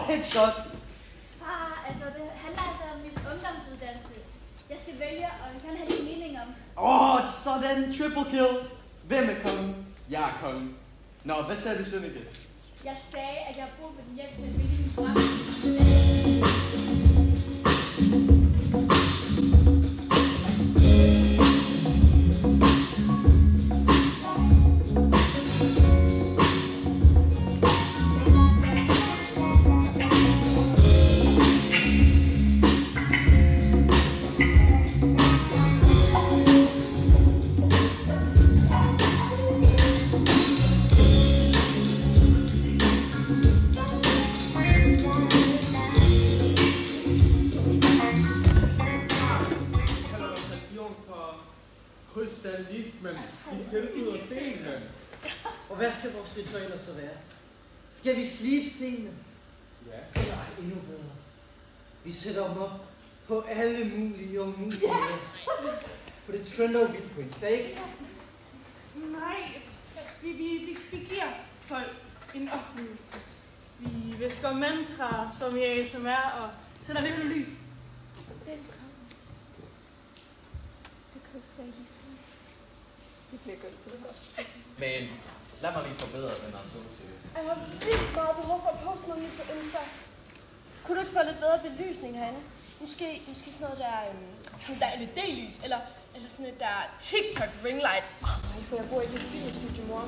headshot. Far, altså det handler altså om min ungdomsuddannelse. Jeg skal vælge, og jeg kan have din mening om. Sådan, triple kill. Hvem er kongen? Jeg er kongen. Nå, hvad sagde du, Sønneke? Jeg sagde, at jeg har brug for din hjælp til at vælge min straf. Krystallismen i tilbyder stenene. Og hvad skal vores ritualer så være? Skal vi slibe stenene? Ja. Eller endnu bedre. Vi sætter dem op på alle mulige og umulige måder. For det trender vidt på en dag. Nej, vi giver folk en oplevelse. Vi væsker mantraer som i ASMR og tænder lidt lys. Velkommen til krystallismen. Det bliver godt så godt. Men lad mig lige forbedre den her solsikke. Jeg har vildt meget behov for at poste noget nyt på Insta. Kunne du ikke få lidt bedre belysning herinde? Måske sådan noget der, sådan der LED-lys, eller sådan et der TikTok ringlight. Nej, for jeg bor ikke i et filmstudie, mor.